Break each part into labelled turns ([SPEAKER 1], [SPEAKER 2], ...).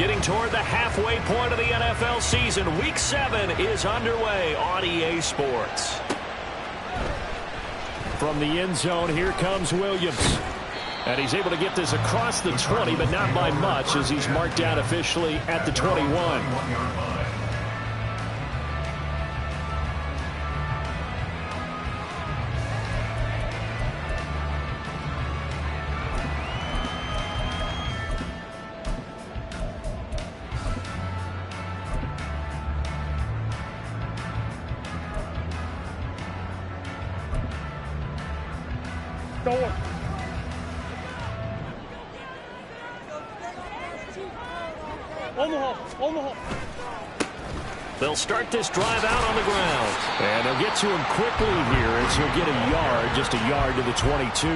[SPEAKER 1] Getting toward the halfway point of the NFL season. Week 7 is underway on EA Sports. From the end zone, here comes Williams. And he's able to get this across the 20, but not by much as he's marked down officially at the 21. They'll start this drive out on the ground. And they'll get to him quickly here as he'll get a yard, just a yard to the 22.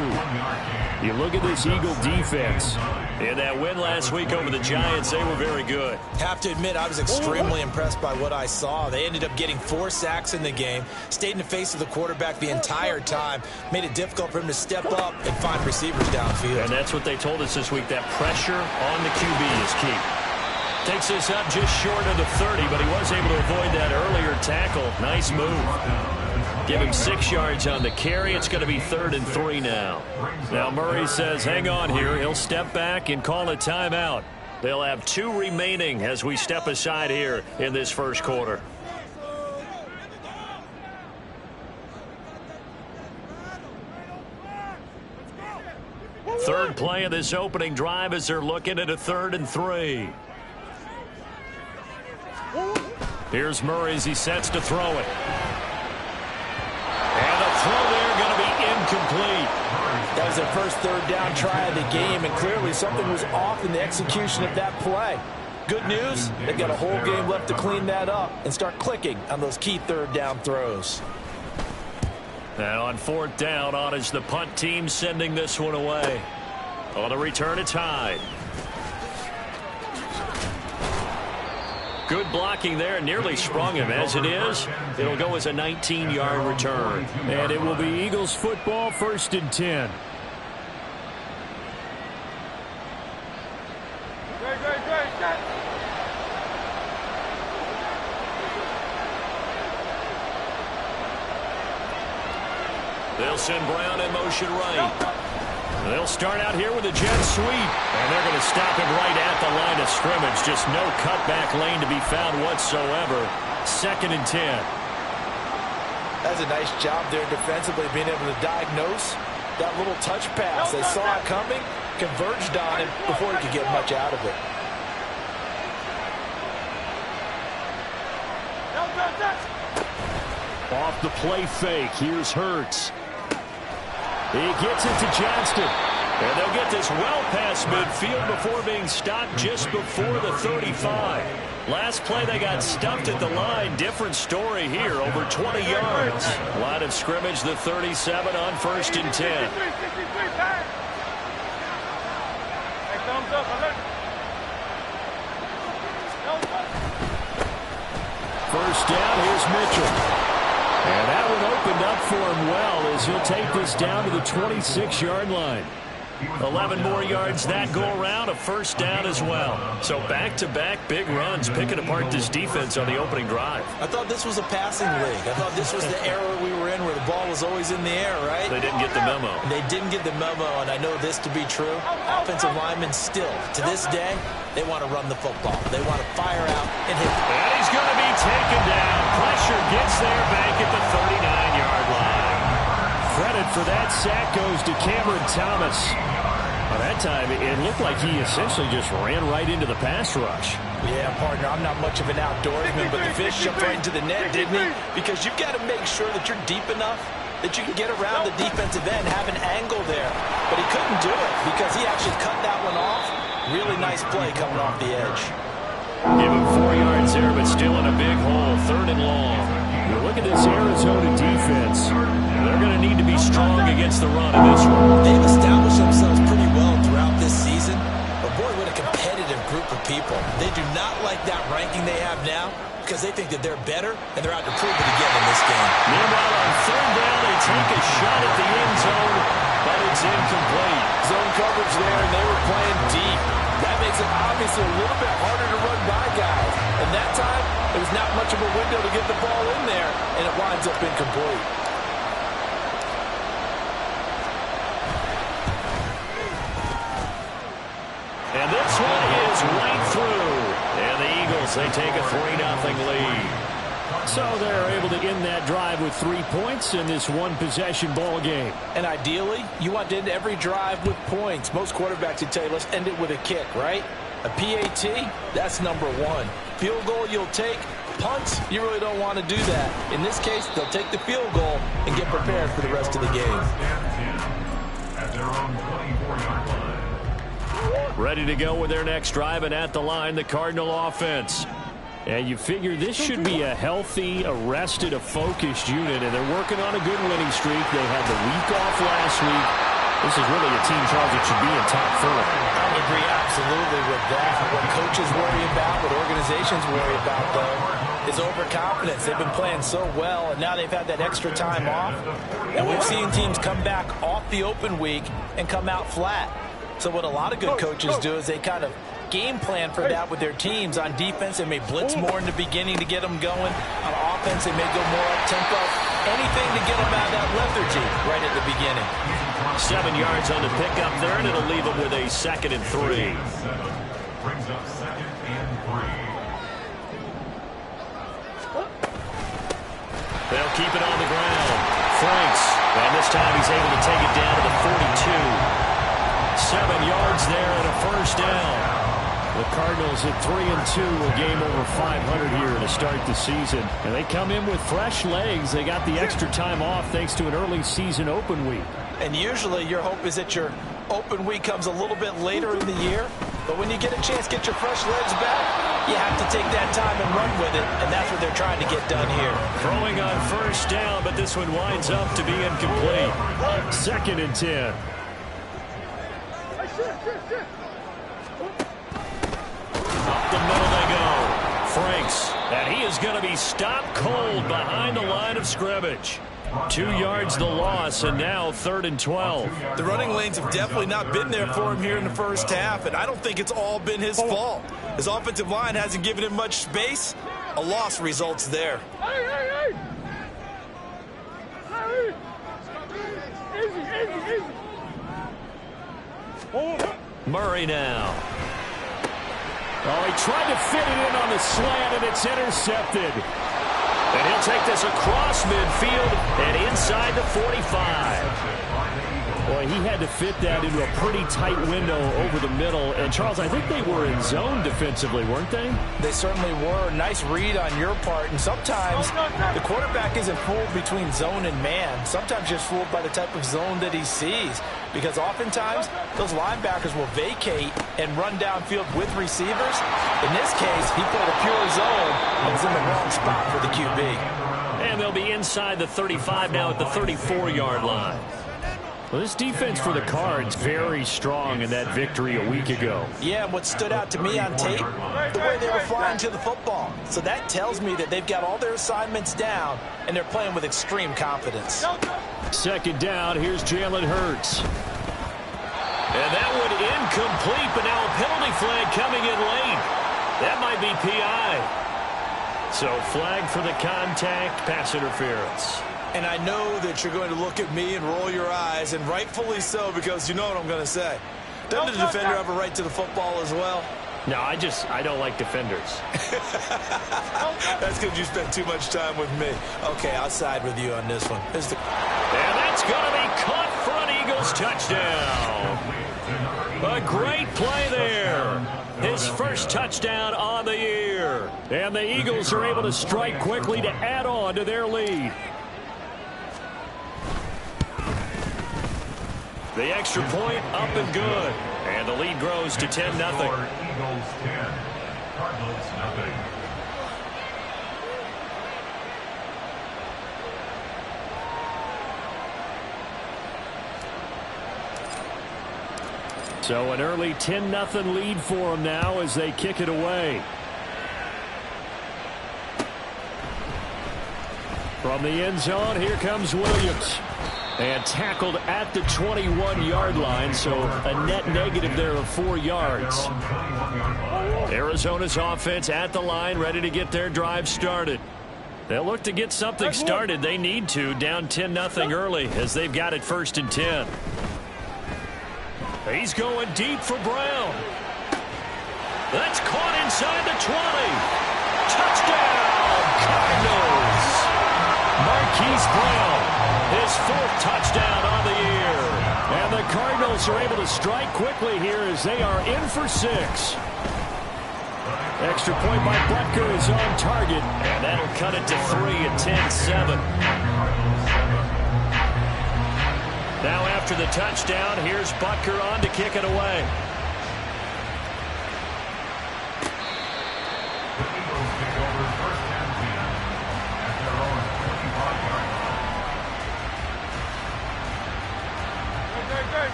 [SPEAKER 1] You look at this Eagle defense. In that win last week over the Giants, they were very good.
[SPEAKER 2] Have to admit, I was extremely impressed by what I saw. They ended up getting 4 sacks in the game, stayed in the face of the quarterback the entire time, made it difficult for him to step up and find receivers downfield.
[SPEAKER 1] And that's what they told us this week, that pressure on the QB is key. Takes this up just short of the 30, but he was able to avoid that earlier tackle. Nice move. Give him 6 yards on the carry. It's going to be 3rd and 3 now. Now Murray says, hang on here. He'll step back and call a timeout. They'll have 2 remaining as we step aside here in this first quarter. Third play of this opening drive as they're looking at a 3rd and 3. Here's Murray as he sets to throw it. And the throw there going to be incomplete.
[SPEAKER 2] That was their first 3rd down try of the game, and clearly something was off in the execution of that play. Good news, they've got a whole game left to clean that up and start clicking on those key 3rd down throws.
[SPEAKER 1] Now on 4th down, on is the punt team sending this one away. On the return, it's Hyde. Good blocking there, nearly sprung him. As it is, it'll go as a 19-yard return. And it will be Eagles football, 1st and 10. They'll send Brown in motion right. They'll start out here with a jet sweep. And they're going to stop him right at the line of scrimmage. Just no cutback lane to be found whatsoever. 2nd and 10.
[SPEAKER 2] That's a nice job there defensively, being able to diagnose that little touch pass. They saw it coming, converged on him before he could get much out of it.
[SPEAKER 1] Off the play fake, here's Hurts. He gets it to Johnston. And they'll get this well past midfield before being stopped just before the 35. Last play they got stuffed at the line. Different story here, over 20 yards. Line of scrimmage, the 37 on 1st and 10. First down, here's Mitchell. And that one opened up for him well as he'll take this down to the 26-yard line. 11 more yards that go around, a 1st down as well. So back-to-back big runs, picking apart this defense on the opening drive.
[SPEAKER 2] I thought this was a passing league. I thought this was the era we were in where the ball was always in the air, right?
[SPEAKER 1] They didn't get the memo.
[SPEAKER 2] They didn't get the memo, and I know this to be true. Offensive linemen still, to this day, they want to run the football. They want to fire out and hit.
[SPEAKER 1] And he's going to be taken down. Pressure gets there back at the 39-yard line. Credit for that sack goes to Cameron Thomas. By that time, it looked like he essentially just ran right into the pass rush.
[SPEAKER 2] Yeah, partner, I'm not much of an outdoorsman, but the fish jumped right into the net, didn't he? Because you've got to make sure that you're deep enough that you can get around the defensive end, have an angle there. But he couldn't do it because he actually cut that one off. Really nice play coming off the edge.
[SPEAKER 1] Give him 4 yards there, but still in a big hole, 3rd and long. You look at this Arizona defense. They're going to need to be strong against the run in this one.
[SPEAKER 2] They've established themselves pretty well throughout this season. But boy, what a competitive group of people. They do not like that ranking they have now because they think that they're better, and they're out to prove it again in this game.
[SPEAKER 1] Meanwhile, on 3rd down, they take a shot at the end zone, but it's incomplete.
[SPEAKER 2] Zone coverage there, and they were playing deep. That that makes it obviously a little bit harder to run by guys. And that time, there was not much of a window to get the ball in there, and it winds up incomplete.
[SPEAKER 1] And this one is right through. And the Eagles, they take a 3-0 lead. So they're able to end that drive with 3 points in this one-possession ball game.
[SPEAKER 2] And ideally, you want to end every drive with points. Most quarterbacks would tell you, let's end it with a kick, right? A PAT, that's number one. Field goal you'll take. Punts, you really don't want to do that. In this case, they'll take the field goal and get prepared for the rest of the game.
[SPEAKER 3] At their own 24-yard line.
[SPEAKER 1] Ready to go with their next drive, and at the line, the Cardinal offense. And you figure this should be a healthy, arrested, a focused unit, and they're working on a good winning streak. They had the week off last week. This is really a team, Charles, that should be in top form.
[SPEAKER 2] I would agree absolutely with that. What coaches worry about, what organizations worry about, though, is overconfidence. They've been playing so well, and now they've had that extra time off. And we've seen teams come back off the open week and come out flat. So what a lot of good coaches do is they kind of game plan for that with their teams. On defense, they may blitz more in the beginning to get them going. On offense, they may go more up-tempo. Anything to get them out of that lethargy right at the beginning.
[SPEAKER 1] 7 yards on the pickup there, and it'll leave them with a 2nd and 3.
[SPEAKER 3] Brings up 2nd and 3.
[SPEAKER 1] They'll keep it on the ground. Franks, and this time he's able to take it down to the 42. 7 yards there and a first down. The Cardinals at 3-2, a game over 500 here to start the season. And they come in with fresh legs. They got the extra time off thanks to an early season open week.
[SPEAKER 2] And usually your hope is that your open week comes a little bit later in the year. But when you get a chance to get your fresh legs back, you have to take that time and run with it. And that's what they're trying to get done here.
[SPEAKER 1] Throwing on first down, but this one winds up to be incomplete. 2nd and 10. Up the middle they go. Franks, and he is going to be stopped cold behind the line of scrimmage. 2 yards the loss, and now 3rd and 12.
[SPEAKER 2] The running lanes have definitely not been there for him here in the first half, and I don't think it's all been his fault. His offensive line hasn't given him much space. A loss results there.
[SPEAKER 1] Murray now. Oh, he tried to fit it in on the slant, and it's intercepted. And he'll take this across midfield and inside the 45. Boy, he had to fit that into a pretty tight window over the middle. And, Charles, I think they were in zone defensively, weren't they?
[SPEAKER 2] They certainly were. Nice read on your part. And sometimes the quarterback isn't fooled between zone and man. Sometimes just fooled by the type of zone that he sees. Because oftentimes, those linebackers will vacate and run downfield with receivers. In this case, he played a pure zone and was in the wrong spot for the QB.
[SPEAKER 1] And they'll be inside the 35 now at the 34-yard line. Well, this defense for the Cards very strong in that victory a week ago.
[SPEAKER 2] Yeah, and what stood out to me on tape, the way they were flying to the football. So that tells me that they've got all their assignments down, and they're playing with extreme confidence.
[SPEAKER 1] 2nd down, here's Jalen Hurts. And that one incomplete, but now a penalty flag coming in late. That might be PI. So flag for the contact, pass interference.
[SPEAKER 2] And I know that you're going to look at me and roll your eyes, and rightfully so, because you know what I'm going to say. Doesn't the defender have a right to the football as well?
[SPEAKER 1] No, I don't like defenders.
[SPEAKER 2] That's because you spent too much time with me. Okay, I'll side with you on this one.
[SPEAKER 1] And that's going to be caught for an Eagles touchdown. A great play there. His first touchdown on the year. And the Eagles are able to strike quickly to add on to their lead. The extra point up and good. And the lead grows to 10-0.
[SPEAKER 3] Eagles 10, Cardinals nothing.
[SPEAKER 1] So an early 10-0 lead for them now as they kick it away. From the end zone, here comes Williams. And tackled at the 21-yard line, so a net negative there of 4 yards. Arizona's offense at the line, ready to get their drive started. They'll look to get something started. They need to, down 10-0 early as they've got it 1st and 10. He's going deep for Brown. That's caught inside the 20. Touchdown, Cardinals. Marquise Brown, his 4th touchdown on the year. And the Cardinals are able to strike quickly here as they are in for 6. Extra point by Butker is on target, and that'll cut it to 3 at 10-7. Now after the touchdown, here's Butker on to kick it away.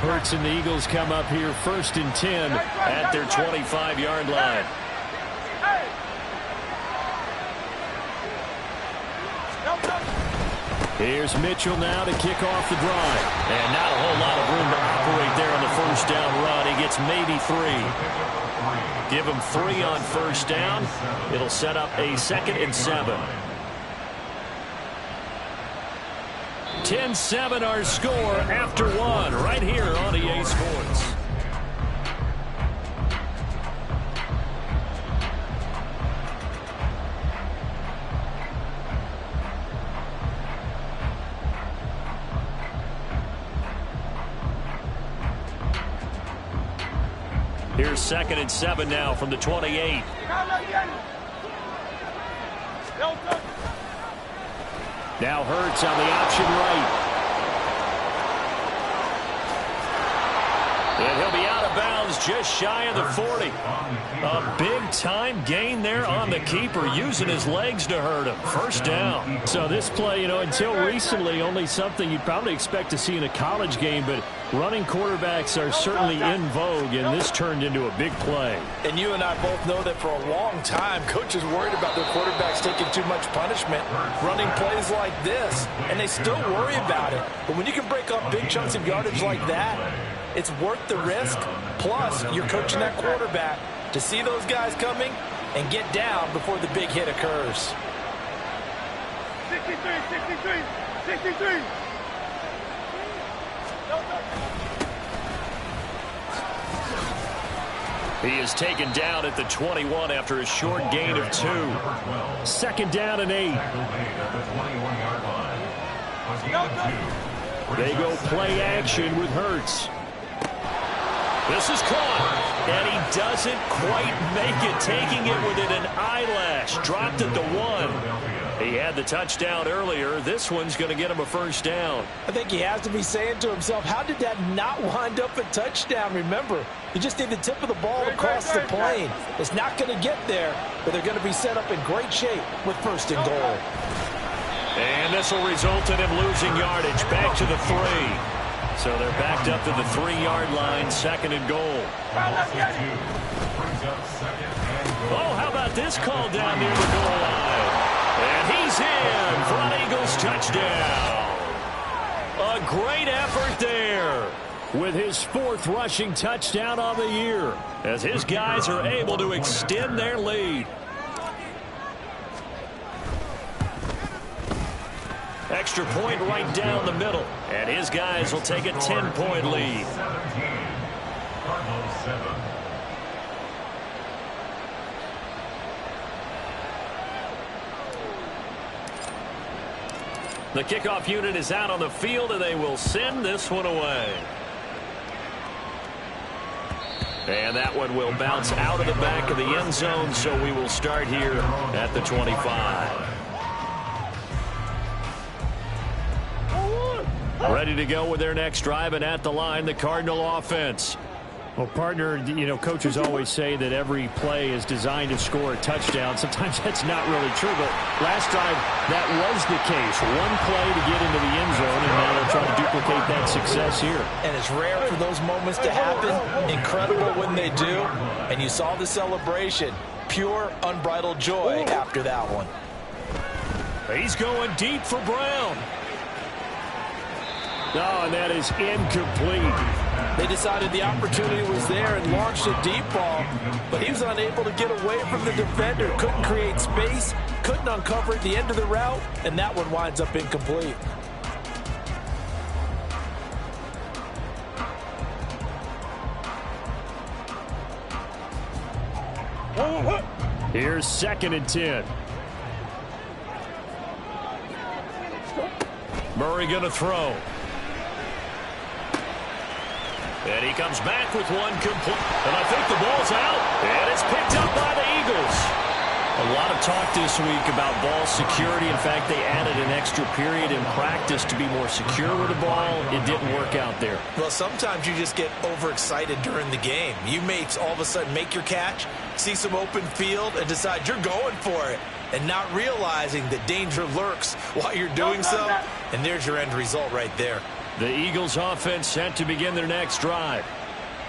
[SPEAKER 1] Hurts and the Eagles come up here 1st and 10 at their 25-yard line. Here's Mitchell now to kick off the drive. And not a whole lot of room to operate there on the 1st down run. He gets maybe 3. Give him 3 on 1st down. It'll set up a 2nd and 7. 10-7 our score after 1 right here on EA Sports. Here's 2nd and 7 now from the 28. Now Hurts on the option right. And he'll be out of bounds just shy of the 40. A big-time gain there on the keeper, using his legs to hurt him. 1st down. So this play, until recently, only something you'd probably expect to see in a college game, but running quarterbacks are certainly in vogue, and this turned into a big play.
[SPEAKER 2] And you and I both know that for a long time, coaches worried about their quarterbacks taking too much punishment, running plays like this, and they still worry about it. But when you can break up big chunks of yardage like that, it's worth the risk. Plus, you're coaching that quarterback to see those guys coming and get down before the big hit occurs.
[SPEAKER 4] 63.
[SPEAKER 1] He is taken down at the 21 after a short gain of 2. 2nd down and 8. They go play action with Hurts. This is caught, and he doesn't quite make it, taking it within an eyelash. Dropped at the 1. He had the touchdown earlier. This one's going to get him a 1st down.
[SPEAKER 2] I think he has to be saying to himself, how did that not wind up a touchdown? Remember, you just need the tip of the ball across the plane. It's not going to get there, but they're going to be set up in great shape with 1st and goal.
[SPEAKER 1] And this will result in him losing yardage back to the 3. So they're backed up to the 3-yard line, 2nd and goal. Oh, how about this call down near the goal line? And he's in for an Eagles touchdown. A great effort there with his 4th rushing touchdown on the year as his guys are able to extend their lead. Extra point right down the middle, and his guys will take a 10-point lead. The kickoff unit is out on the field, and they will send this one away. And that one will bounce out of the back of the end zone, so we will start here at the 25. Ready to go with their next drive, and at the line, the Cardinal offense. Well, partner, coaches always say that every play is designed to score a touchdown. Sometimes that's not really true, but last drive, that was the case. One play to get into the end zone, and now they'll try to duplicate that success here.
[SPEAKER 2] And it's rare for those moments to happen. Incredible when they do. And you saw the celebration. Pure, unbridled joy after that one.
[SPEAKER 1] He's going deep for Brown. No, and that is incomplete.
[SPEAKER 2] They decided the opportunity was there and launched a deep ball, but he was unable to get away from the defender. Couldn't create space, couldn't uncover at the end of the route, and that one winds up incomplete.
[SPEAKER 1] Here's 2nd and 10. Murray going to throw. And he comes back with one complete. And I think the ball's out. And it's picked up by the Eagles. A lot of talk this week about ball security. In fact, they added an extra period in practice to be more secure with the ball. It didn't work out there.
[SPEAKER 2] Well, sometimes you just get overexcited during the game. You may all of a sudden make your catch, see some open field, and decide you're going for it, and not realizing that danger lurks while you're doing so. And there's your end result right there.
[SPEAKER 1] The Eagles offense set to begin their next drive.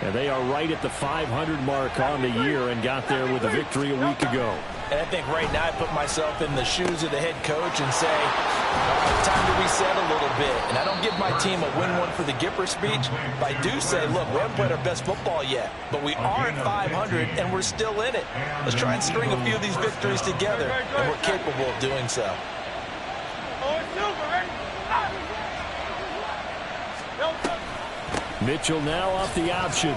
[SPEAKER 1] And they are right at the 500 mark on the year and got there with a victory a week ago.
[SPEAKER 2] And I think right now I put myself in the shoes of the head coach and say, time to reset a little bit. And I don't give my team a win one for the Gipper speech, but I do say, look, we haven't played our best football yet, but we are at 500 and we're still in it. Let's try and string a few of these victories together, and we're capable of doing so.
[SPEAKER 1] Mitchell now off the option.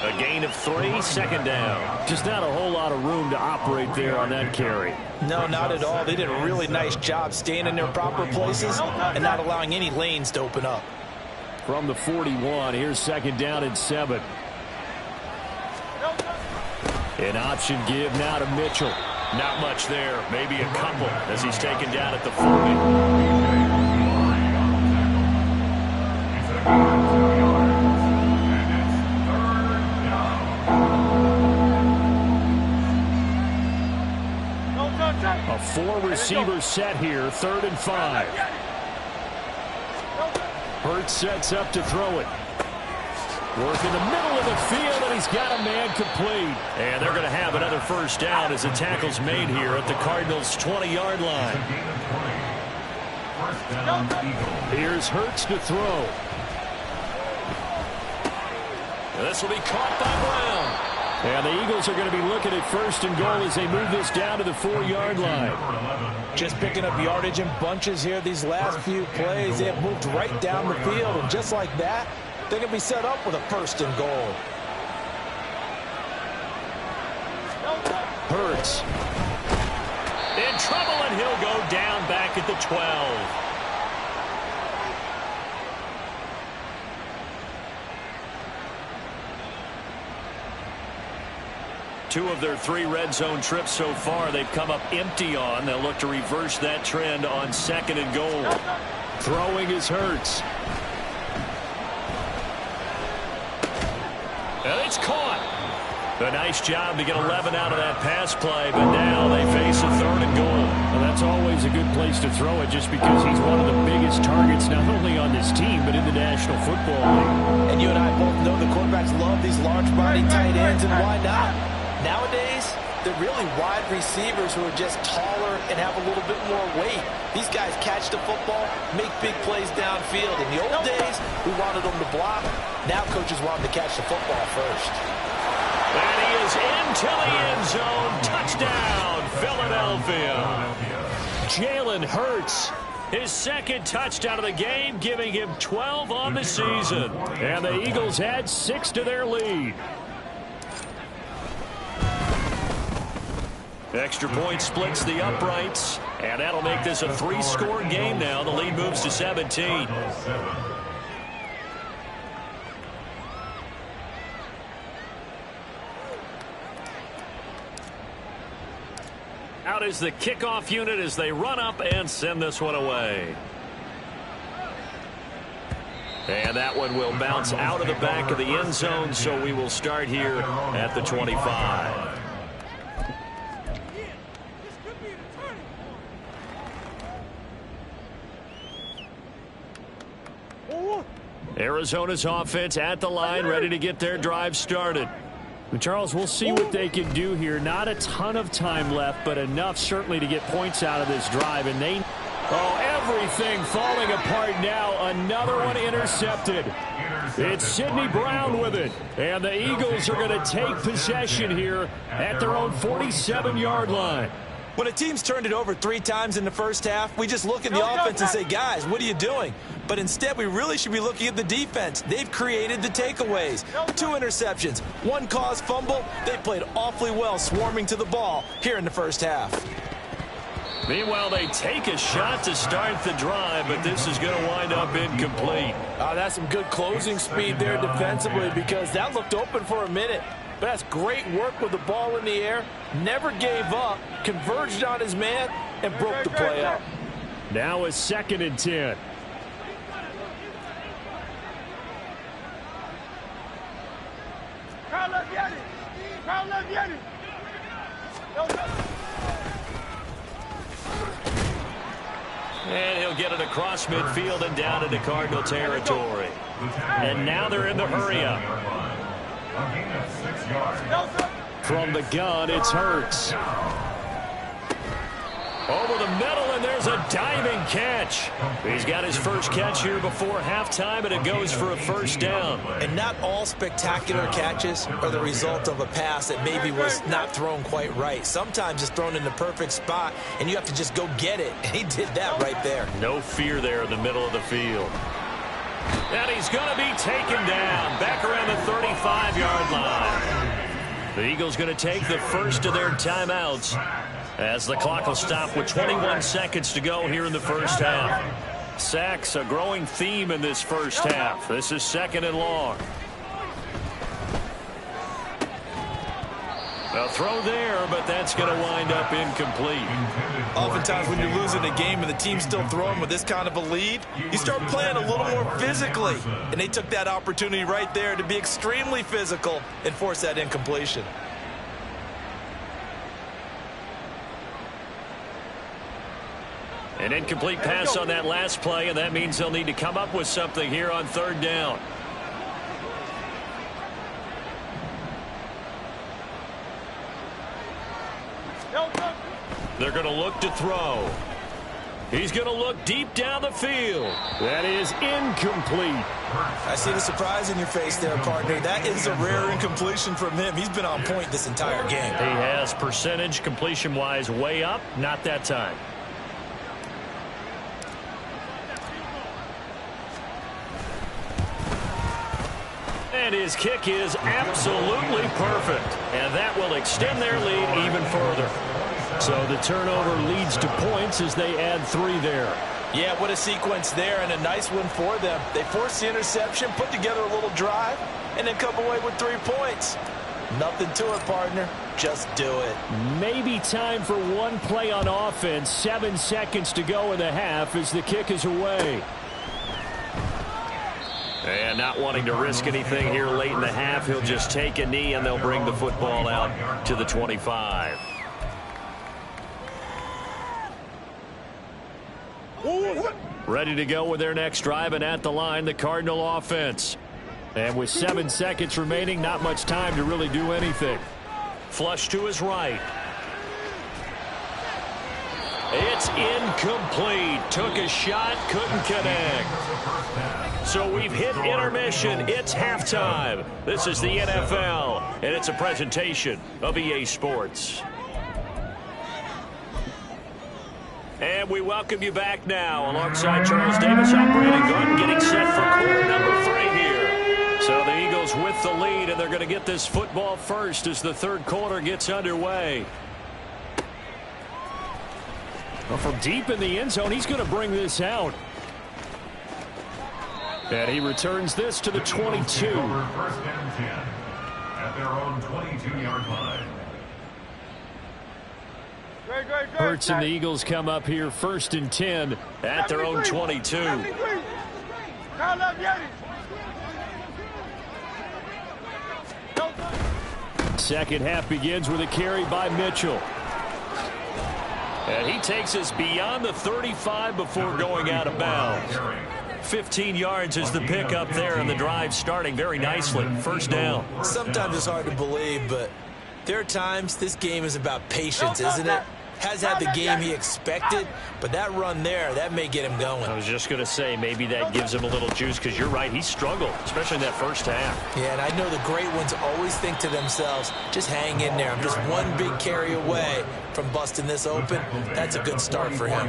[SPEAKER 1] A gain of 3, 2nd down. Just not a whole lot of room to operate there on that carry.
[SPEAKER 2] No, not at all. They did a really nice job staying in their proper places and not allowing any lanes to open up.
[SPEAKER 1] From the 41, here's 2nd down and 7. An option give now to Mitchell. Not much there, maybe a couple as he's taken down at the 40. A 4-receiver set here, 3rd and 5. Hurts sets up to throw it. Work in the middle of the field, and he's got a man complete. And they're going to have another 1st down as the tackle's made here at the Cardinals' 20-yard line. Here's Hurts to throw. This will be caught by Brown. And the Eagles are going to be looking at 1st and goal as they move this down to the 4-yard line.
[SPEAKER 2] Just picking up yardage in bunches here these last few plays. They have moved right down the field, and just like that, they're going to be set up with a 1st and goal.
[SPEAKER 1] Hurts. In trouble, and he'll go down back at the 12. Two of their 3 red zone trips so far they've come up empty on. They'll look to reverse that trend on 2nd and goal. Throwing is Hurts. And it's caught. A nice job to get 11 out of that pass play, but now they face a 3rd and goal. Well, that's always a good place to throw it just because he's one of the biggest targets not only on this team but in the National Football League.
[SPEAKER 2] And you and I both know the quarterbacks love these large-body tight ends, and why not? Nowadays, they're really wide receivers who are just taller and have a little bit more weight. These guys catch the football, make big plays downfield. In the old days, we wanted them to block. Now coaches want them to catch the football first.
[SPEAKER 1] And he is into the end zone. Touchdown, Philadelphia. Jalen Hurts, his 2nd touchdown of the game, giving him 12 on the season. And the Eagles add 6 to their lead. Extra point splits the uprights, and that'll make this a 3-score game now. The lead moves to 17. Out is the kickoff unit as they run up and send this one away. And that one will bounce out of the back of the end zone, so we will start here at the 25. Arizona's offense at the line, ready to get their drive started. And Charles, we'll see what they can do here. Not a ton of time left, but enough certainly to get points out of this drive. And they Oh, everything falling apart now. Another one intercepted. It's Sidney Brown with it. And the Eagles are going to take possession here at their own 47-yard line.
[SPEAKER 2] When a team's turned it over 3 times in the first half, we just look at the offense and say, guys, what are you doing? But instead, we really should be looking at the defense. They've created the takeaways. 2 interceptions, 1 caused fumble. They played awfully well swarming to the ball here in the first half.
[SPEAKER 1] Meanwhile, they take a shot to start the drive, but this is going to wind up incomplete.
[SPEAKER 2] That's some good closing speed there defensively, because that looked open for a minute. But that's great work with the ball in the air. Never gave up, converged on his man, and broke the play up.
[SPEAKER 1] Now a 2nd and 10. And he'll get it across midfield and down into Cardinal territory. And now they're in the hurry-up. From the gun, it's Hurts. Over the middle, and there's a diving catch. He's got his first catch here before halftime, and it goes for a first down.
[SPEAKER 2] And not all spectacular catches are the result of a pass that maybe was not thrown quite right. Sometimes it's thrown in the perfect spot, and you have to just go get it. And he did that right there.
[SPEAKER 1] No fear there in the middle of the field. And he's going to be taken down back around the 35-yard line. The Eagles going to take the first of their timeouts as the clock will stop with 21 seconds to go here in the first half. Sacks, a growing theme in this first half. This is 2nd and long. A throw there, but that's going to wind up incomplete.
[SPEAKER 2] Oftentimes when you're losing a game and the team's still throwing with this kind of a lead, you start playing a little more physically. And they took that opportunity right there to be extremely physical and force that incompletion.
[SPEAKER 1] An incomplete pass on that last play, and that means they'll need to come up with something here on 3rd down. They're going to look to throw. He's going to look deep down the field. That is incomplete.
[SPEAKER 2] I see the surprise in your face there, partner. That is a rare incompletion from him. He's been on point this entire game.
[SPEAKER 1] He has percentage completion-wise way up. Not that time. And his kick is absolutely perfect. And that will extend their lead even further. So the turnover leads to points as they add 3 there.
[SPEAKER 2] Yeah, what a sequence there, and a nice one for them. They forced the interception, put together a little drive, and then come away with 3 points. Nothing to it, partner. Just do it.
[SPEAKER 1] Maybe time for one play on offense. 7 seconds to go in the half as the kick is away. And not wanting to risk anything here late in the half, he'll just take a knee, and they'll bring the football out to the 25. Ready to go with their next drive, and at the line, the Cardinal offense. And with 7 seconds remaining, not much time to really do anything. Flush to his right. It's incomplete. Took a shot, couldn't connect. So we've hit intermission. It's halftime. This is the NFL, and it's a presentation of EA Sports. And we welcome you back now. Alongside Charles Davis, I'm Brandon Gordon, getting set for quarter number 3 here. So the Eagles with the lead, and they're going to get this football first as the 3rd quarter gets underway. Well, from deep in the end zone, he's going to bring this out. And he returns this to the 22.
[SPEAKER 3] 1st and 10 at their own 22-yard line.
[SPEAKER 1] Hurts and the Eagles come up here 1st and 10 at their own 22. Second half begins with a carry by Mitchell. And he takes us beyond the 35 before going out of bounds. 15 yards is the pickup there, and the drive starting very nicely. 1st down.
[SPEAKER 2] Sometimes it's hard to believe, but there are times this game is about patience, isn't it? has had the game he expected, but that run there, that may get him going.
[SPEAKER 1] I was just going to say, maybe that gives him a little juice, because you're right, he struggled, especially in that first half.
[SPEAKER 2] Yeah, and I know the great ones always think to themselves, just hang in there. I'm just one big carry away from busting this open. That's a good start for him.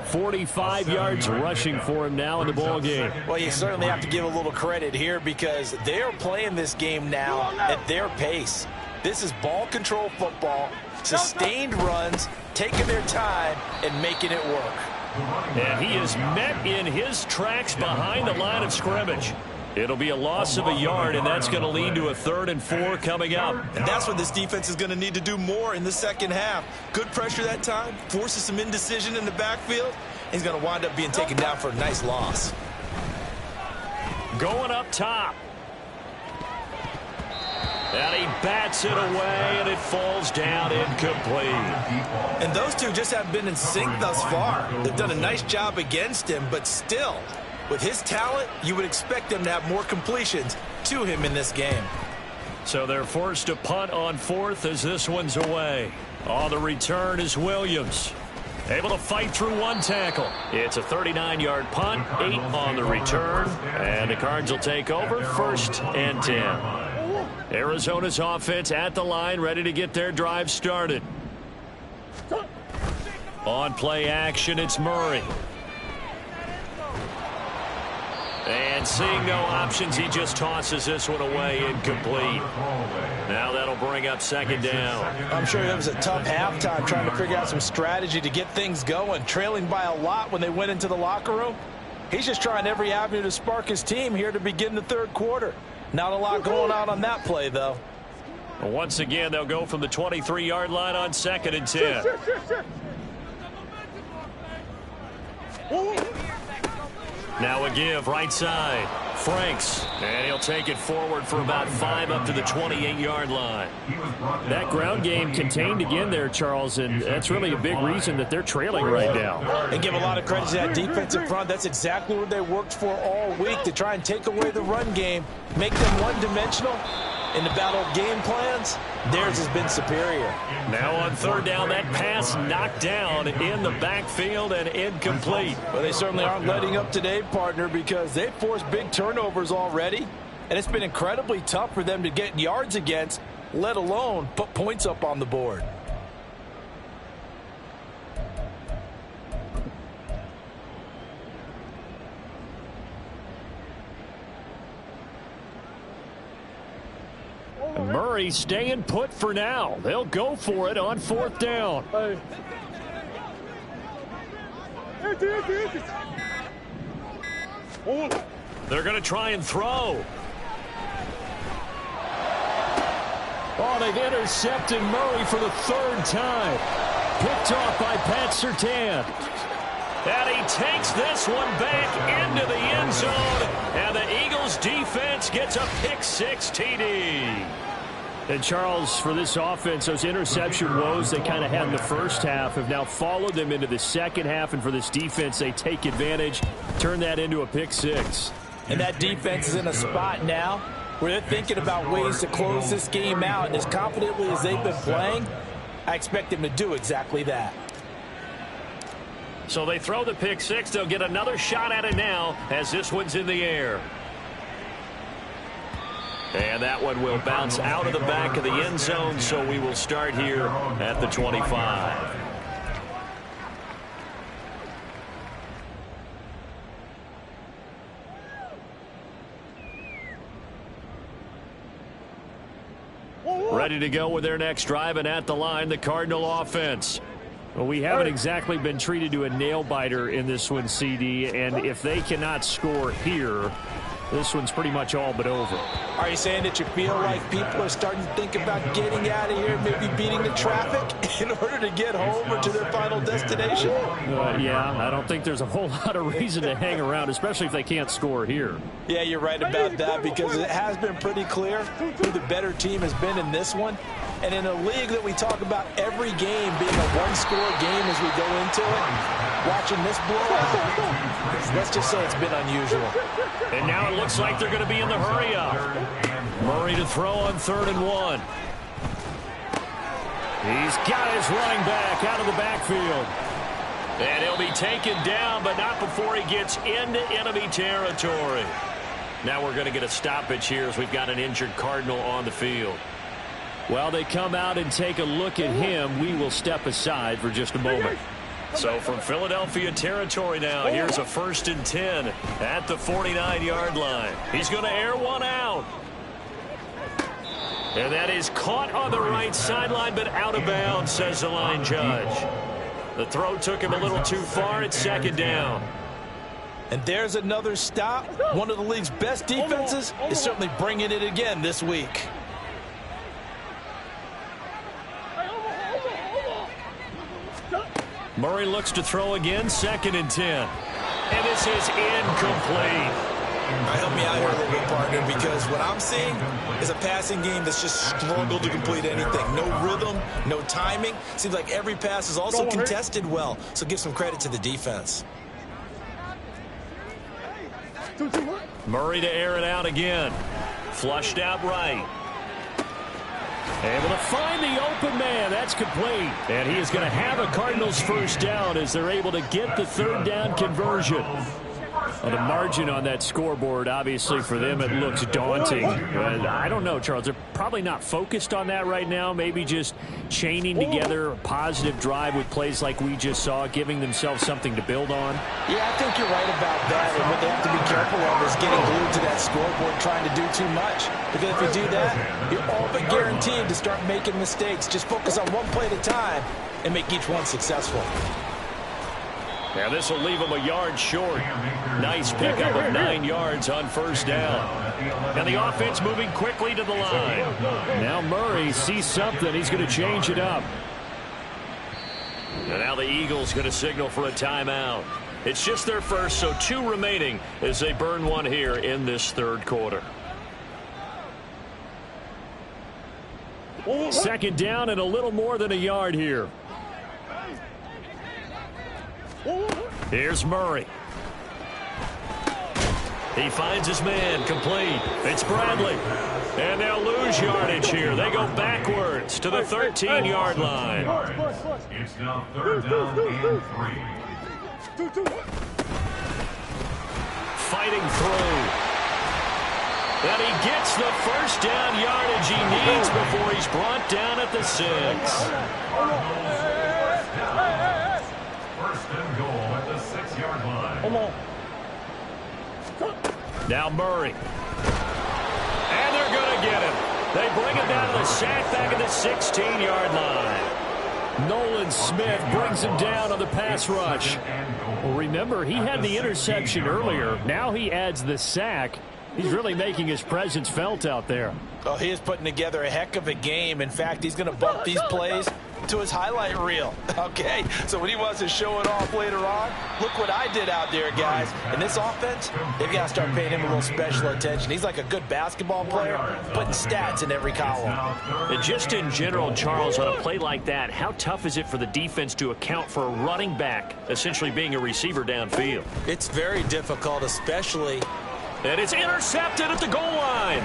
[SPEAKER 1] 45 yards rushing for him now in the ball game.
[SPEAKER 2] Well, you certainly have to give a little credit here because they're playing this game now at their pace. This is ball control football, sustained runs, taking their time, and making it work.
[SPEAKER 1] And he is met in his tracks behind the line of scrimmage. It'll be a loss of a yard, and that's going to lead to a 3rd and 4 coming up.
[SPEAKER 2] And that's what this defense is going to need to do more in the second half. Good pressure that time, forces some indecision in the backfield. He's going to wind up being taken down for a nice loss.
[SPEAKER 1] Going up top. And he bats it away, and it falls down incomplete.
[SPEAKER 2] And those two just haven't been in sync thus far. They've done a nice job against him, but still, with his talent, you would expect them to have more completions to him in this game.
[SPEAKER 1] So they're forced to punt on 4th as this one's away. On the return is Williams. Able to fight through one tackle. It's a 39-yard punt, 8 on the return. And the Cards will take over, 1st and 10. Arizona's offense at the line, ready to get their drive started. On play action, it's Murray. And seeing no options, he just tosses this one away, incomplete. Now that'll bring up 2nd down.
[SPEAKER 2] I'm sure it was a tough halftime trying to figure out some strategy to get things going. Trailing by a lot when they went into the locker room. He's just trying every avenue to spark his team here to begin the 3rd quarter. Not a lot going on that play, though.
[SPEAKER 1] Once again, they'll go from the 23-yard line on 2nd and 10. Now a give, right side. Franks, and he'll take it forward for about 5 up to the 28-yard line. That ground game contained again there, Charles, and that's really a big reason that they're trailing right now.
[SPEAKER 2] They give a lot of credit to that defensive front. That's exactly what they worked for all week, to try and take away the run game, make them one-dimensional. In the battle of game plans, theirs has been superior.
[SPEAKER 1] Now on 3rd down, that pass knocked down in the backfield and incomplete.
[SPEAKER 2] Well, they certainly aren't letting up today, partner, because they've forced big turnovers already, and it's been incredibly tough for them to get yards against, let alone put points up on the board.
[SPEAKER 1] Murray staying put for now. They'll go for it on 4th down. They're going to try and throw. Oh, they've intercepted Murray for the 3rd time. Picked off by Pat Surtain. And he takes this one back into the end zone. And the Eagles defense gets a pick-6 TD. And Charles, for this offense, those interception woes they kind of had in the first half have now followed them into the second half. And for this defense, they take advantage, turn that into a pick-6.
[SPEAKER 2] And that defense is in a spot now where they're thinking about ways to close this game out. And as confidently as they've been playing, I expect them to do exactly that.
[SPEAKER 1] So they throw the pick-6. They'll get another shot at it now as this one's in the air. And that one will bounce out of the back of the end zone, so we will start here at the 25. Ready to go with their next drive, and at the line, the Cardinal offense. Well, we haven't exactly been treated to a nail-biter in this one, CD, and if they cannot score here, this one's pretty much all but over.
[SPEAKER 2] Are you saying that you feel like people are starting to think about getting out of here, maybe beating the traffic in order to get home or to their final destination?
[SPEAKER 1] Yeah, I don't think there's a whole lot of reason to hang around, especially if they can't score here.
[SPEAKER 2] Yeah, you're right about that, because it has been pretty clear who the better team has been in this one. And in a league that we talk about every game being a one-score game as we go into it, watching this blowout, let's just say it's been unusual.
[SPEAKER 1] And now it looks like they're going to be in the hurry-up. Murray to throw on 3rd and 1. He's got his running back out of the backfield. And he'll be taken down, but not before he gets into enemy territory. Now we're going to get a stoppage here as we've got an injured Cardinal on the field. While they come out and take a look at him, we will step aside for just a moment. So from Philadelphia territory now, here's a 1st and 10 at the 49-yard line. He's going to air one out. And that is caught on the right sideline, but out of bounds, says the line judge. The throw took him a little too far. It's 2nd down.
[SPEAKER 2] And there's another stop. One of the league's best defenses is certainly bringing it again this week.
[SPEAKER 1] Murray looks to throw again, 2nd and 10. And this is incomplete.
[SPEAKER 2] Help me out here a little bit, partner, because what I'm seeing is a passing game that's just struggled to complete anything. No rhythm, no timing. Seems like every pass is also contested well, so give some credit to the defense.
[SPEAKER 1] Murray to air it out again. Flushed out right. Able to find the open man. That's complete. And he is going to have a Cardinals 1st down as they're able to get the 3rd down conversion. Well, the margin on that scoreboard, obviously, for them, it looks daunting. But I don't know, Charles. They're probably not focused on that right now. Maybe just chaining together a positive drive with plays like we just saw, giving themselves something to build on.
[SPEAKER 2] Yeah, I think you're right about that. And what they have to be careful of is getting glued to that scoreboard, trying to do too much. Because if you do that, you're all but guaranteed to start making mistakes. Just focus on one play at a time and make each one successful.
[SPEAKER 1] Now this will leave him a yard short. Nice pickup of 9 yards on 1st down. And the offense moving quickly to the line. Now Murray sees something. He's going to change it up. And now the Eagles going to signal for a timeout. It's just their first, so 2 remaining as they burn one here in this 3rd quarter. 2nd down and a little more than a yard here. Here's Murray. He finds his man, complete. It's Bradley. And they'll lose yardage here. They go backwards to the 13-yard line.
[SPEAKER 3] It's now 3rd down and 3.
[SPEAKER 1] Fighting through. And he gets the 1st down yardage he needs before he's brought down at the 6.
[SPEAKER 3] First and goal at the 6-yard line.
[SPEAKER 1] Now Murray. And they're going to get him. They bring him down to the sack back at the 16-yard line. Nolan Smith brings him down on the pass rush. Well, remember, he had the interception earlier. Now he adds the sack. He's really making his presence felt out there.
[SPEAKER 2] Oh, he is putting together a heck of a game. In fact, he's going to bump these plays to his highlight reel. Okay, so when he wants to show it off later on, look what I did out there, guys. In this offense, they've got to start paying him a little special attention. He's like a good basketball player, putting stats in every column.
[SPEAKER 1] And just in general, Charles, on a play like that, how tough is it for the defense to account for a running back essentially being a receiver downfield?
[SPEAKER 2] It's very difficult, especially.
[SPEAKER 1] And it's intercepted at the goal line.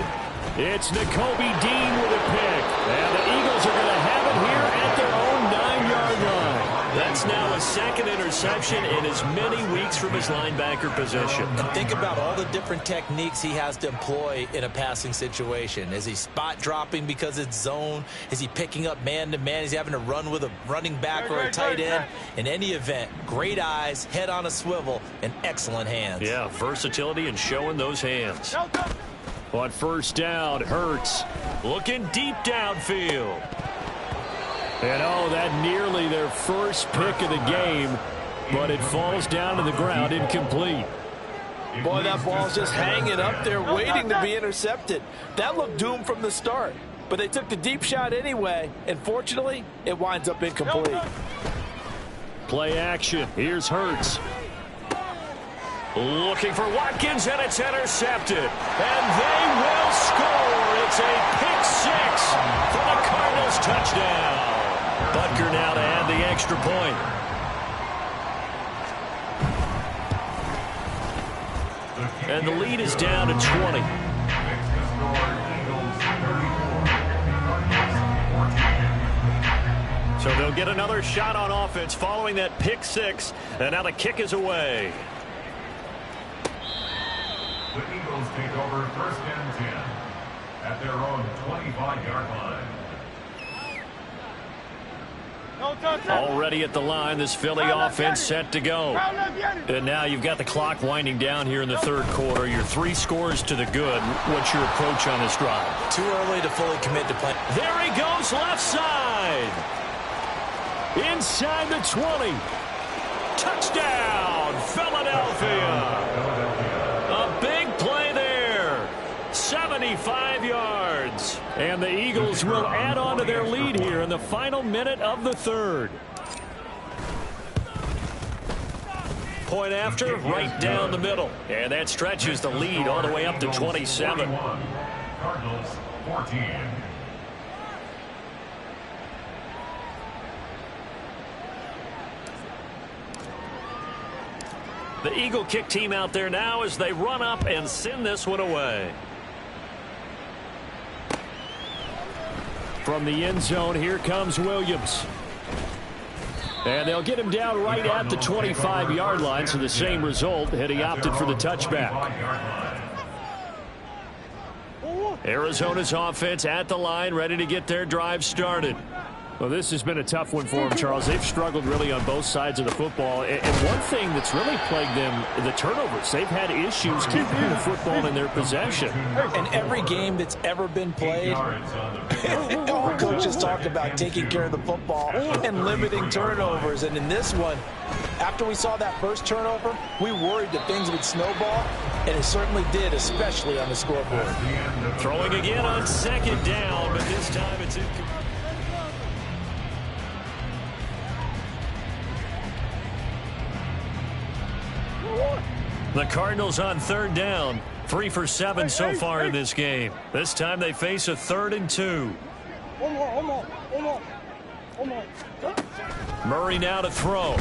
[SPEAKER 1] It's Nakobe Dean with a pick. And the Eagles are going to have it here at their own 9-yard line. That's now a 2nd interception in as many weeks from his linebacker position.
[SPEAKER 2] And think about all the different techniques he has to employ in a passing situation. Is he spot dropping because it's zone? Is he picking up man-to-man? Is he having to run with a running back or a tight end? In any event, great eyes, head on a swivel, and excellent hands.
[SPEAKER 1] Yeah, versatility and showing those hands. On 1st down, Hurts looking deep downfield. And oh, that nearly their first pick of the game, but it falls down to the ground incomplete.
[SPEAKER 2] Boy, that ball's just hanging up there waiting to be intercepted. That looked doomed from the start, but they took the deep shot anyway, and fortunately, it winds up incomplete.
[SPEAKER 1] Play action. Here's Hurts. Looking for Watkins, and it's intercepted. And they will score. It's a pick 6 for the Cardinals touchdown. Butker now to add the extra point. And the lead is down to 20. get another shot on offense following that pick six. And now the kick is away.
[SPEAKER 3] The Eagles take over first and 10 at their own 25-yard line.
[SPEAKER 1] Already at the line, this Philly offense set to go. And now you've got the clock winding down here in the third quarter. You're 3 scores to the good. What's your approach on this drive?
[SPEAKER 2] Too early to fully commit to play.
[SPEAKER 1] There he goes, left side. Inside the 20. Touchdown, Philadelphia. A big play there. 75 yards. And the Eagles will add on to their lead here in the final minute of the third. Point after, right down the middle. And that stretches the lead all the way up to 27.
[SPEAKER 3] Cardinals 14.
[SPEAKER 1] The Eagle kick team out there now as they run up and send this one away. From the end zone, here comes Williams. And they'll get him down right at the 25-yard line, so the same result had he opted for the touchback. Arizona's offense at the line, ready to get their drive started. Well, this has been a tough one for them, Charles. They've struggled really on both sides of the football. And one thing that's really plagued them, the turnovers. They've had issues keeping the football in their possession.
[SPEAKER 2] And every game that's ever been played, all coaches talk about taking care of the football and limiting turnovers. And in this one, after we saw that first turnover, we worried that things would snowball, and it certainly did, especially on the scoreboard.
[SPEAKER 1] Throwing again on second down, but this time it's incomplete. The Cardinals on third down. 3 for 7 so far in this game. This time they face a 3rd and 2. Murray now to throw.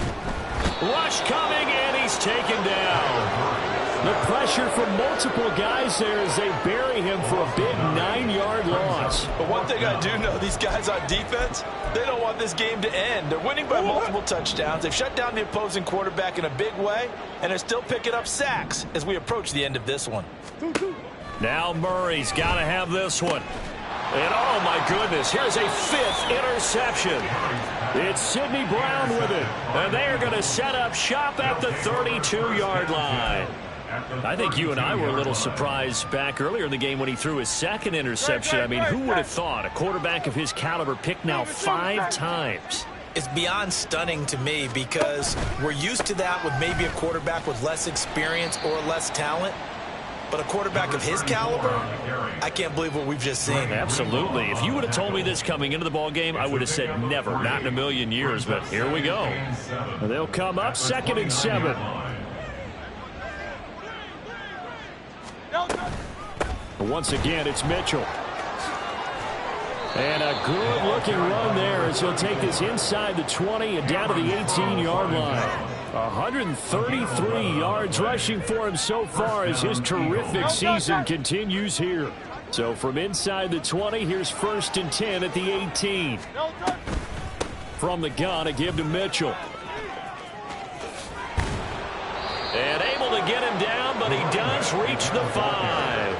[SPEAKER 1] Rush coming, and he's taken down. The pressure from multiple guys there as they bury him for a big 9-yard loss.
[SPEAKER 2] But one thing I do know, these guys on defense, they don't want this game to end. They're winning by multiple touchdowns. They've shut down the opposing quarterback in a big way, and they're still picking up sacks as we approach the end of this one.
[SPEAKER 1] Now Murray's got to have this one. And oh my goodness, here's a 5th interception. It's Sidney Brown with it. And they are going to set up shop at the 32-yard line. I think you and I were a little surprised back earlier in the game when he threw his 2nd interception. I mean, who would have thought a quarterback of his caliber picked now 5 times?
[SPEAKER 2] It's beyond stunning to me because we're used to that with maybe a quarterback with less experience or less talent. But a quarterback of his caliber, I can't believe what we've just seen.
[SPEAKER 1] Absolutely. If you would have told me this coming into the ball game, I would have said never, not in a million years. But here we go. They'll come up 2nd and 7. Once again, it's Mitchell. And a good-looking run there as he'll take this inside the 20 and down to the 18-yard line. 133 yards rushing for him so far as his terrific season continues here. So from inside the 20, here's 1st and 10 at the 18. From the gun, a give to Mitchell. And able to get him down, but he does reach the 5.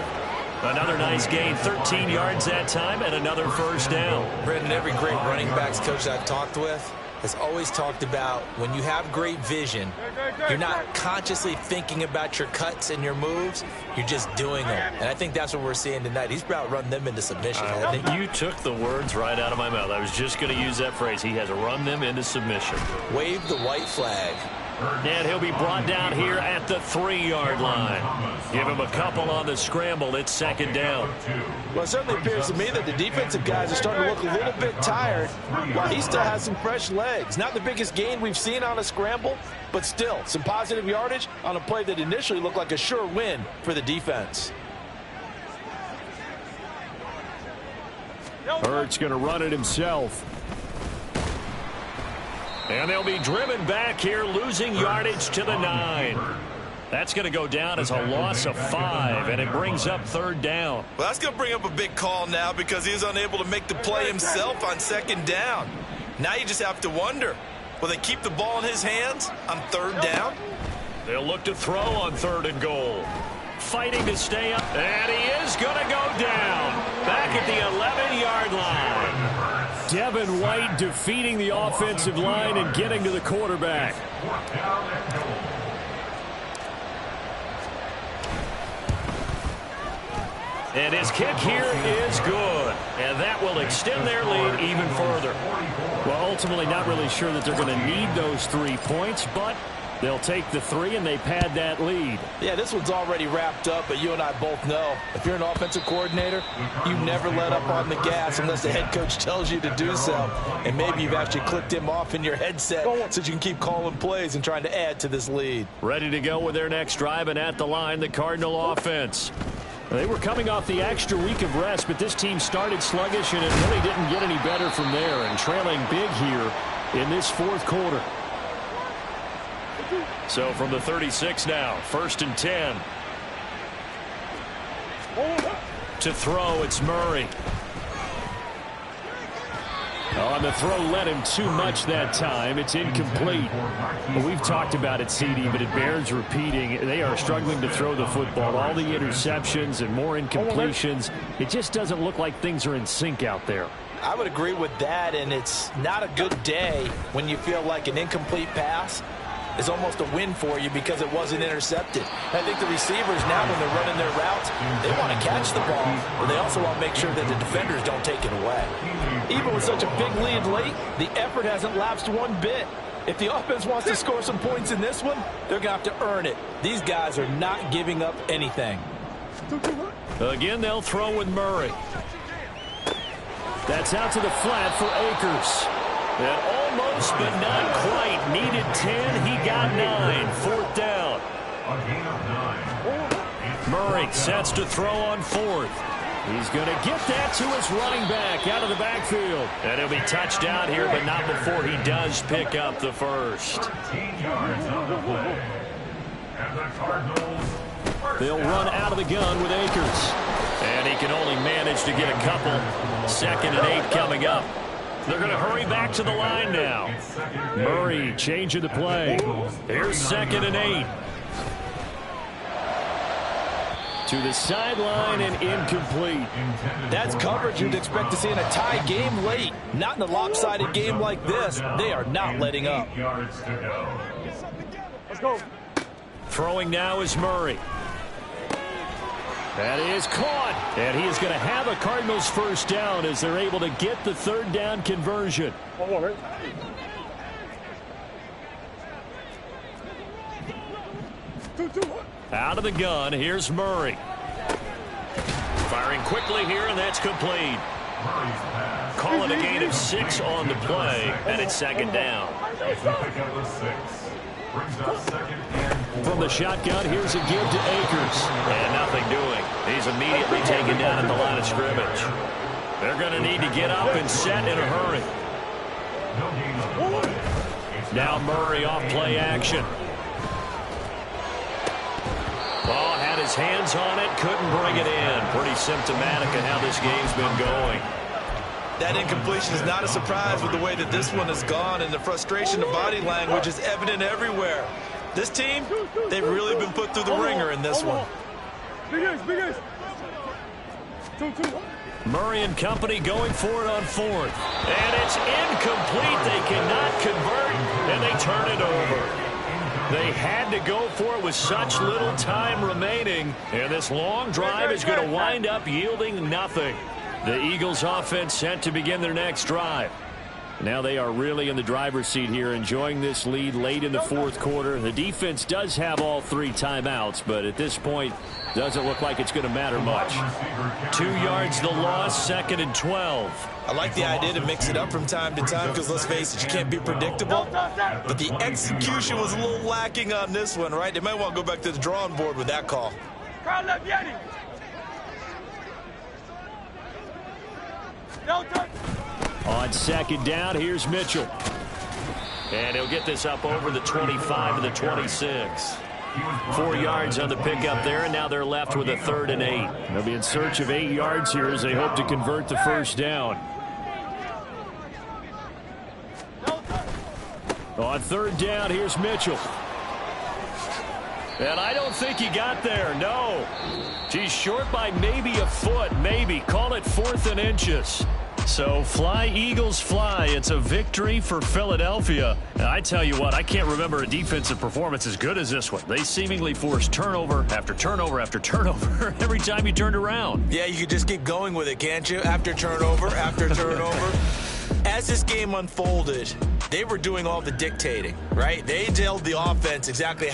[SPEAKER 1] Another nice gain, 13 yards that time, and another first down.
[SPEAKER 2] Brendan, every great running backs coach I've talked with has always talked about when you have great vision, you're not consciously thinking about your cuts and your moves, you're just doing them. And I think that's what we're seeing tonight. He's about run them into submission.
[SPEAKER 1] I think you took the words right out of my mouth. I was just going to use that phrase. He has run them into submission.
[SPEAKER 2] Wave the white flag.
[SPEAKER 1] And he'll be brought down here at the 3-yard line. Give him a couple on the scramble. It's 2nd down.
[SPEAKER 2] Well, it certainly appears to me that the defensive guys are starting to look a little bit tired while he still has some fresh legs. Not the biggest gain we've seen on a scramble, but still some positive yardage on a play that initially looked like a sure win for the defense.
[SPEAKER 1] Hurts going to run it himself. And they'll be driven back here, losing yardage to the 9. That's going to go down as a loss of 5, and it brings up 3rd down.
[SPEAKER 2] Well, that's going to bring up a big call now because he was unable to make the play himself on 2nd down. Now you just have to wonder, will they keep the ball in his hands on third down?
[SPEAKER 1] They'll look to throw on 3rd and goal. Fighting to stay up, and he is going to go down. Back at the 11-yard line. Devin White defeating the offensive line and getting to the quarterback. And his kick here is good. And that will extend their lead even further. Well, ultimately not really sure that they're going to need those 3 points, but they'll take the 3 and they pad that lead.
[SPEAKER 2] Yeah, this one's already wrapped up, but you and I both know if you're an offensive coordinator, you never let up on the gas unless the head coach tells you to do so. And maybe you've actually clicked him off in your headset so you can keep calling plays and trying to add to this lead.
[SPEAKER 1] Ready to go with their next drive, and at the line, the Cardinal offense. They were coming off the extra week of rest, but this team started sluggish, and it really didn't get any better from there, and trailing big here in this 4th quarter. So from the 36 now, 1st and 10. To throw, it's Murray. On the throw, led him too much that time. It's incomplete. Well, we've talked about it, CD, but it bears repeating. They are struggling to throw the football. All the interceptions and more incompletions. It just doesn't look like things are in sync out there.
[SPEAKER 2] I would agree with that, and it's not a good day when you feel like an incomplete pass is almost a win for you because it wasn't intercepted. I think the receivers now, when they're running their routes, they want to catch the ball, but they also want to make sure that the defenders don't take it away. Even with such a big lead late, the effort hasn't lapsed one bit. If the offense wants to score some points in this one, they're going to have to earn it. These guys are not giving up anything.
[SPEAKER 1] Again, they'll throw with Murray. That's out to the flat for Akers. And almost, but not quite. Needed 10. He got 9. 4th down. Murray sets to throw on 4th. He's going to get that to his running back out of the backfield. And he'll be touched down here, but not before he does pick up the first. They'll run out of the gun with Akers. And he can only manage to get a couple. 2nd and 8 coming up. They're going to hurry back to the line now. Murray changing the play. Here's 2nd and 8. To the sideline and incomplete.
[SPEAKER 2] That's coverage you'd expect to see in a tie game late. Not in a lopsided game like this. They are not letting up.
[SPEAKER 4] Let's go.
[SPEAKER 1] Throwing now is Murray. That is caught. And he is going to have a Cardinals first down as they're able to get the 3rd down conversion.
[SPEAKER 4] One more, right? Two.
[SPEAKER 1] Out of the gun, here's Murray. Firing quickly here, and that's complete. Call it a gain of 6 on the play, and it's 2nd down. From the shotgun, here's a give to Akers. And nothing doing. He's immediately taken down at the line of scrimmage. They're going to need to get up and set in a hurry. Now Murray off play action. Ball had his hands on it, couldn't bring it in. Pretty symptomatic of how this game's been going.
[SPEAKER 2] That incompletion is not a surprise with the way that this one has gone, and the frustration of body language is evident everywhere. This team, they've really been put through the ringer in this one.
[SPEAKER 4] Big ace. Two.
[SPEAKER 1] Murray and company going for it on 4th. And it's incomplete. They cannot convert, and they turn it over. They had to go for it with such little time remaining, and this long drive is going to wind up yielding nothing. The Eagles offense set to begin their next drive. Now they are really in the driver's seat here, enjoying this lead late in the 4th quarter. The defense does have all 3 timeouts, but at this point, doesn't look like it's going to matter much. 2 yards the loss, 2nd and 12.
[SPEAKER 2] I like the idea to mix it up from time to time because, let's face it, you can't be predictable. But the execution was a little lacking on this one, right? They might want to go back to the drawing board with that call.
[SPEAKER 1] On 2nd down, here's Mitchell. And he'll get this up over the 25 to the 26. 4 yards on the pickup there, and now they're left with a 3rd and 8. They'll be in search of 8 yards here as they hope to convert the first down. On third down, here's Mitchell. And I don't think he got there, no. He's short by maybe a foot, maybe. Call it 4th and inches. So fly, Eagles, fly. It's a victory for Philadelphia. And I tell you what, I can't remember a defensive performance as good as this one. They seemingly forced turnover after turnover after turnover every time you turned around.
[SPEAKER 2] Yeah, you could just keep going with it, can't you? After turnover, after turnover. As this game unfolded, they were doing all the dictating, right? They told the offense exactly how